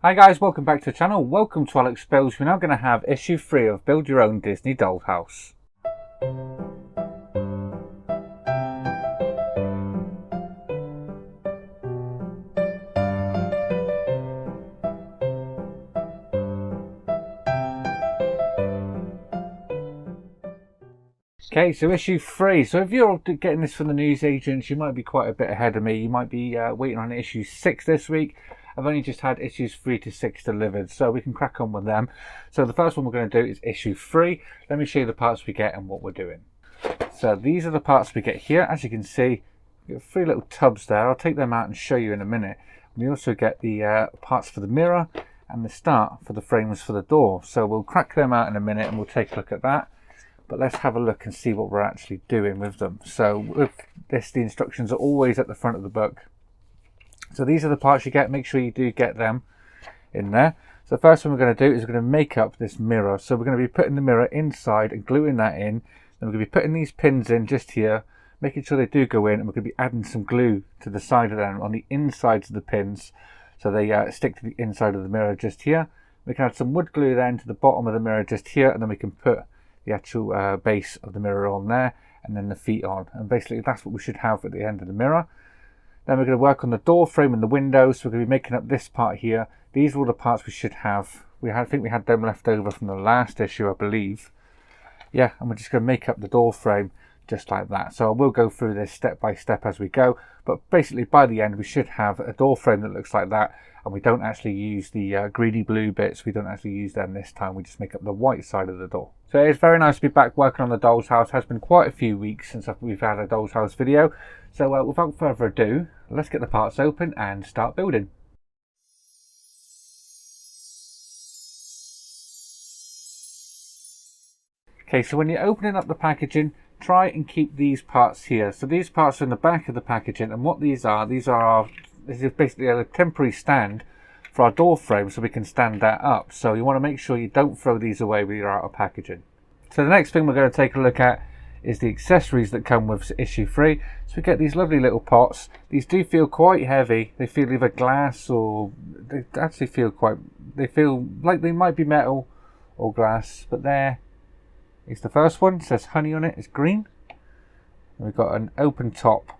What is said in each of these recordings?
Hi guys, welcome back to the channel. Welcome to Alex Builds. We're now going to have issue 3 of Build Your Own Disney Dollhouse. Okay, so issue 3. So if you're getting this from the newsagents, you might be quite a bit ahead of me. You might be waiting on issue 6 this week. I've only just had issues 3 to 6 delivered, so we can crack on with them. So the first one we're going to do is issue 3. Let me show you the parts we get and what we're doing. So these are the parts we get here. As you can see, we've got 3 little tubs there. I'll take them out and show you in a minute. We also get the parts for the mirror and the start for the frames for the door. So we'll crack them out in a minute and we'll take a look at that. But let's have a look and see what we're actually doing with them. So with this, the instructions are always at the front of the book. So these are the parts you get. Make sure you do get them in there. So the first thing we're going to do is we're going to make up this mirror. So we're going to be putting the mirror inside and gluing that in. Then we're going to be putting these pins in just here, making sure they do go in, and we're going to be adding some glue to the side of them on the insides of the pins, so they stick to the inside of the mirror just here. We can add some wood glue then to the bottom of the mirror just here, and then we can put the actual base of the mirror on there, and then the feet on. And basically that's what we should have at the end of the mirror. Then we're going to work on the door frame and the windows. So we're going to be making up this part here. These are all the parts we should have. I think we had them left over from the last issue, I believe. Yeah, and we're just going to make up the door frame just like that. So I will go through this step by step as we go. But basically by the end we should have a door frame that looks like that. And we don't actually use the greeny blue bits. We don't actually use them this time. We just make up the white side of the door. So it's very nice to be back working on the doll's house. It has been quite a few weeks since we've had a doll's house video. So without further ado, let's get the parts open and start building. Okay, so when you're opening up the packaging, try and keep these parts here. So these parts are in the back of the packaging, and what these is basically a temporary stand for our door frame, so we can stand that up. So you want to make sure you don't throw these away when you're out of packaging. So the next thing we're going to take a look at is the accessories that come with issue 3. So we get these lovely little pots. These do feel quite heavy. They feel either glass, or they actually feel like they might be metal or glass. But there is the first one. It says honey on it. It's green. And we've got an open top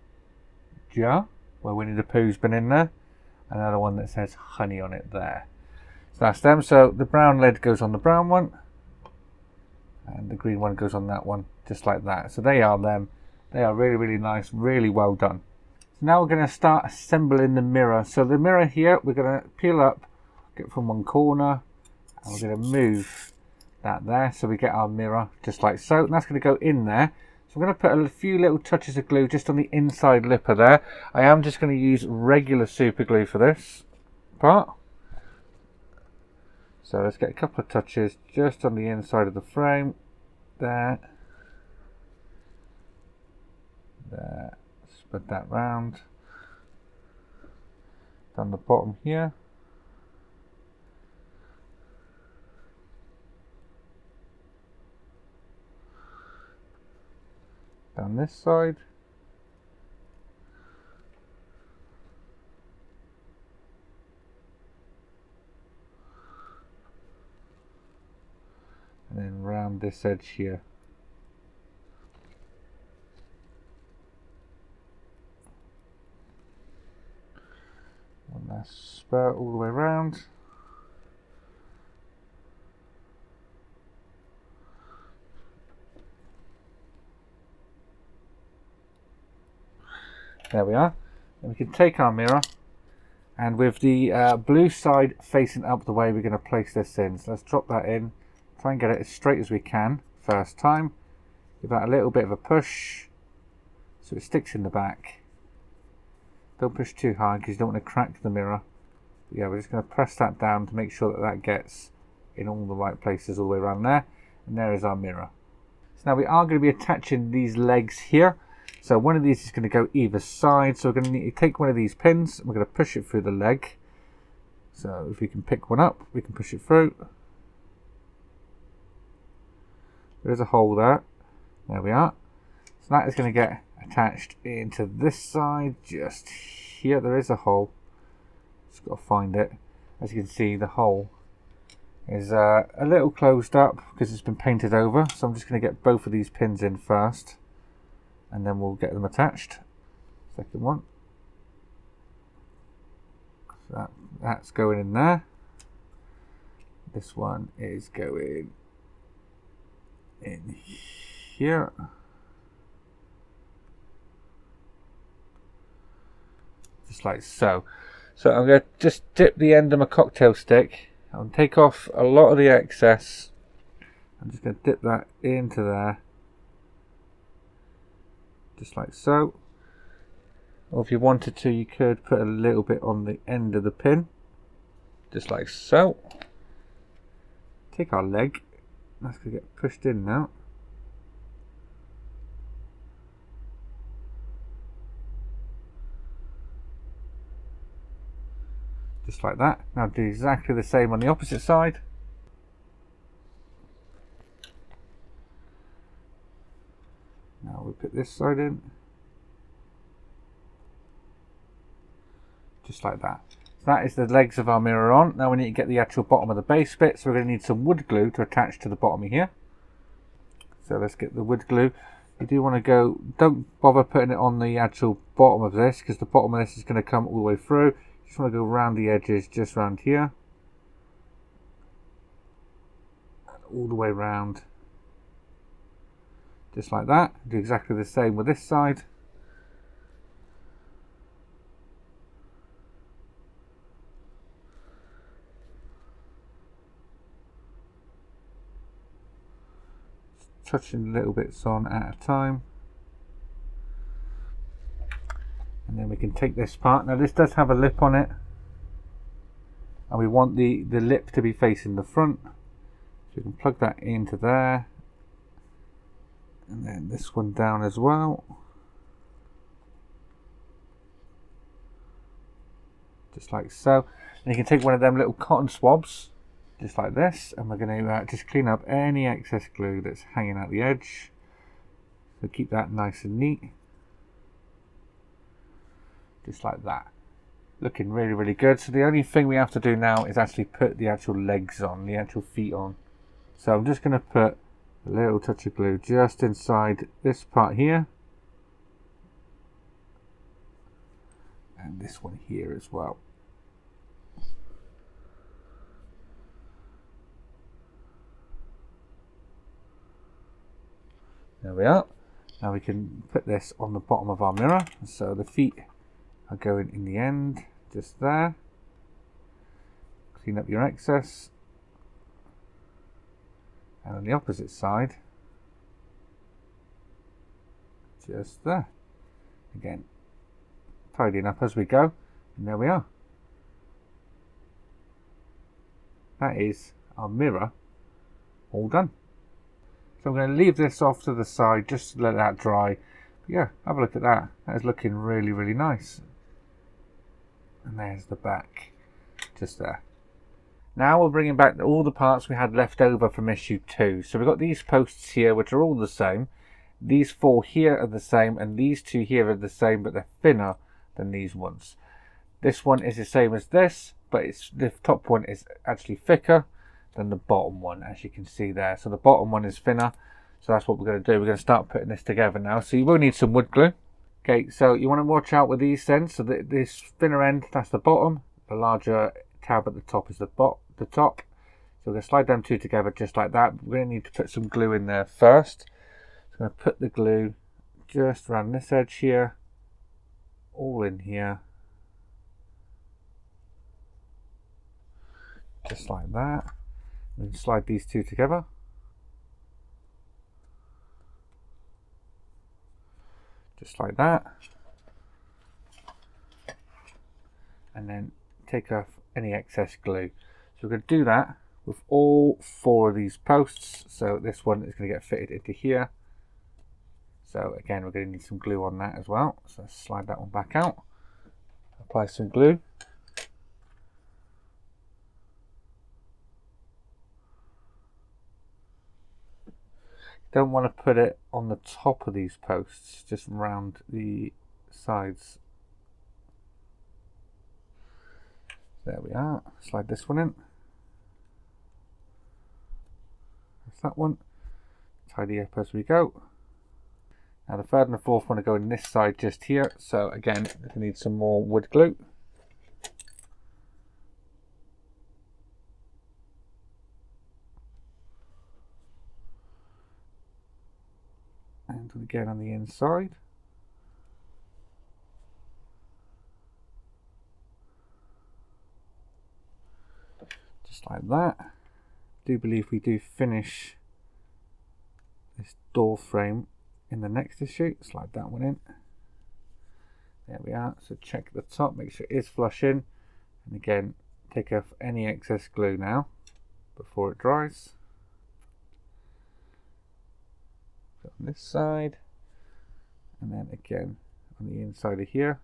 jar where Winnie the Pooh's been in there. Another one that says honey on it there. So that's them. So the brown lid goes on the brown one, and the green one goes on that one, just like that. So they are them. They are really, really nice, really well done. So now we're going to start assembling the mirror. So the mirror here, we're going to peel up, get from one corner, and we're going to move that there. So we get our mirror just like so. And that's going to go in there. So I'm going to put a few little touches of glue just on the inside lipper there. I am just going to use regular super glue for this part. So let's get a couple of touches just on the inside of the frame. There. There. Spread that round. Down the bottom here. Down this side. And then round this edge here. One last spout all the way around. There we are. And we can take our mirror, and with the blue side facing up the way, we're going to place this in. So let's drop that in. Try and get it as straight as we can first time. Give that a little bit of a push so it sticks in the back. Don't push too hard because you don't want to crack the mirror. But yeah, we're just going to press that down to make sure that that gets in all the right places all the way around there. And there is our mirror. So now we are going to be attaching these legs here. So one of these is going to go either side. So we're going to need to take one of these pins and we're going to push it through the leg. So if we can pick one up, we can push it through. There's a hole there. There we are. So that is going to get attached into this side just here. There is a hole. Just got to find it. as you can see, the hole is a little closed up because it's been painted over. So I'm just going to get both of these pins in first, and then we'll get them attached. Second one. So that's going in there. This one is going in here. Just like so. So I'm going to just dip the end of my cocktail stick and take off a lot of the excess. I'm just going to dip that into there. Just like so. Or if you wanted to, you could put a little bit on the end of the pin. Just like so. Take our leg. That's going to get pushed in now. Just like that. Now do exactly the same on the opposite side. Now we put this side in. Just like that. So that is the legs of our mirror on. Now we need to get the actual bottom of the base bit. So we're going to need some wood glue to attach to the bottom of here. So let's get the wood glue. You do want to go, don't bother putting it on the actual bottom of this, because the bottom of this is going to come all the way through. You just want to go around the edges, just around here. All the way around. Just like that. Do exactly the same with this side. Touching little bits on at a time, and then we can take this part. Now this does have a lip on it, and we want the lip to be facing the front, so we can plug that into there, and then this one down as well, just like so. And you can take one of them little cotton swabs, just like this, and we're going to just clean up any excess glue that's hanging out the edge. So keep that nice and neat. Just like that. Looking really, really good. So the only thing we have to do now is actually put the actual legs on, the actual feet on. So I'm just going to put a little touch of glue just inside this part here. And this one here as well. There we are. Now we can put this on the bottom of our mirror. So the feet are going in the end, just there. Clean up your excess. And on the opposite side, just there. Again, tidying up as we go. And there we are. That is our mirror all done. So I'm going to leave this off to the side just to let that dry. But yeah, have a look at that. That is looking really, really nice. And there's the back, just there. Now we're bringing back all the parts we had left over from issue 2. So we've got these posts here, which are all the same. These 4 here are the same, and these 2 here are the same, but they're thinner than these ones. This one is the same as this, but the top one is actually thicker than the bottom one, as you can see there. So the bottom one is thinner, so that's what we're going to do. We're going to start putting this together now. So you will need some wood glue. Okay, so you want to watch out with these then. So this thinner end, that's the bottom. The larger tab at the top is the top. So we're going to slide them 2 together just like that. We're going to need to put some glue in there first. So I'm going to put the glue just around this edge here, all in here, just like that. And slide these 2 together. Just like that. And then take off any excess glue. So we're going to do that with all 4 of these posts. So this one is going to get fitted into here. So again, we're going to need some glue on that as well. So let's slide that one back out. Apply some glue. Don't want to put it on the top of these posts, just round the sides. There we are. Slide this one in. That's that one. Tidy up as we go. Now the third and the fourth one are going this side just here. So again, we need some more wood glue. And again on the inside. Just like that. I do believe we do finish this door frame in the next issue. Slide that one in. There we are. So check the top, make sure it is flush in, and again take off any excess glue now before it dries. Put on this side, and then again on the inside of here.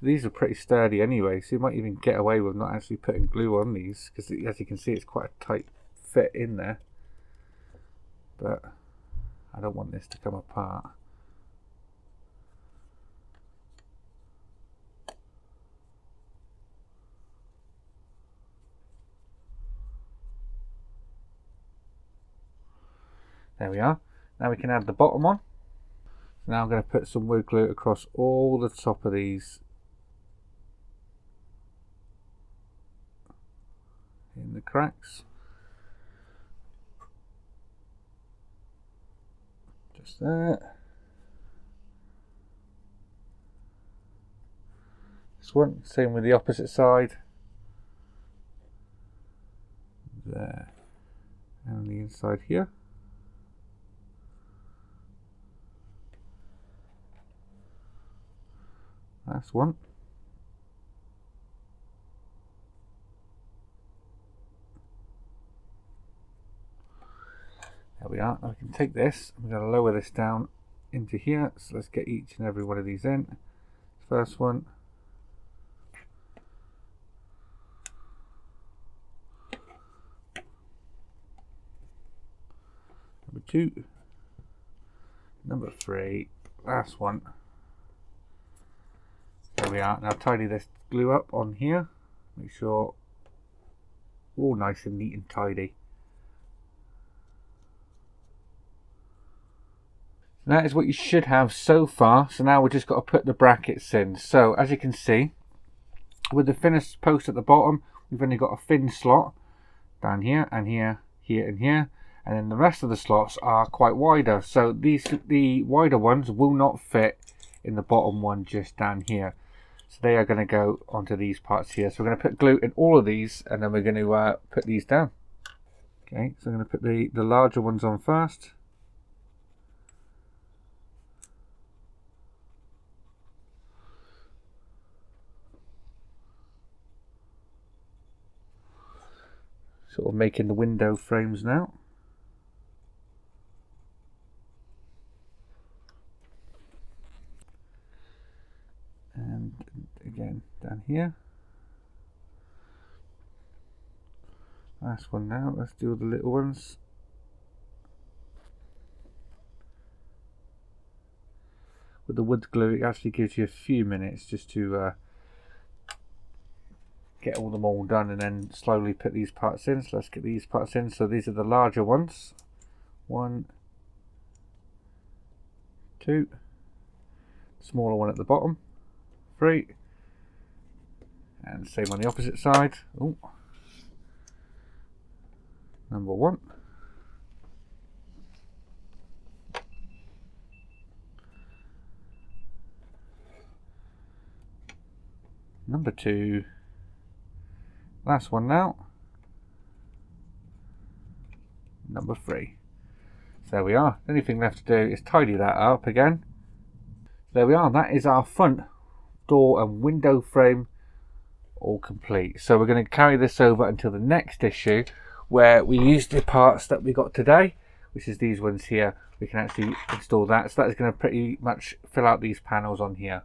These are pretty sturdy anyway, so you might even get away with not actually putting glue on these, because as you can see it's quite a tight fit in there. But I don't want this to come apart. There we are. Now we can add the bottom on. Now I'm going to put some wood glue across all the top of these in the cracks. Just there. This one, same with the opposite side. There. And on the inside here. That's one. There we are. Now we can take this. I'm going to lower this down into here. So let's get each and every one of these in. First one. Number 2. Number 3. Last one. There we are. Now tidy this glue up on here. Make sure all nice and neat and tidy. So that is what you should have so far. So now we've just got to put the brackets in. So as you can see, with the finished post at the bottom, we've only got a thin slot down here and here, here and here. And then the rest of the slots are quite wider. So the wider ones will not fit in the bottom one just down here. So they are going to go onto these parts here. So we're going to put glue in all of these, and then we're going to put these down. Okay, so I'm going to put the larger ones on first. Sort of making the window frames now. And again down here. Last one now. Let's do the little ones. With the wood glue, it actually gives you a few minutes just to get all them all done, and then slowly put these parts in. So let's get these parts in. So these are the larger ones. 1, 2. Smaller one at the bottom. 3. And same on the opposite side. Ooh. Number 1. Number 2. Last one now. Number 3. So there we are. The only thing left to do is tidy that up again. There we are. That is our front door and window frame all complete. So we're going to carry this over until the next issue, where we use the parts that we got today, which is these ones here. We can actually install that. So that is going to pretty much fill out these panels on here.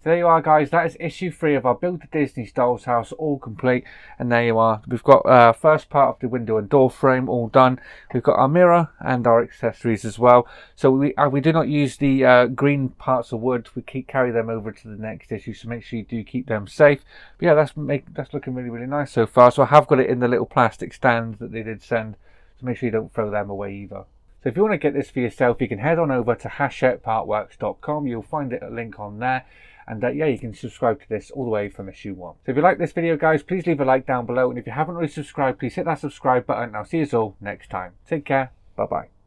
So there you are, guys. That is issue 3 of our Build a Disney Doll's House, all complete. And there you are. We've got first part of the window and door frame all done. We've got our mirror and our accessories as well. So we do not use the green parts of wood. We carry them over to the next issue. So make sure you do keep them safe. But yeah, that's looking really, really nice so far. So I have got it in the little plastic stands that they did send. So make sure you don't throw them away either. So if you want to get this for yourself, you can head on over to hachettepartworks.com. You'll find a link on there. And yeah, you can subscribe to this all the way from issue 1. So if you like this video, guys, please leave a like down below. And if you haven't already subscribed, please hit that subscribe button. I'll see you all next time. Take care. Bye-bye.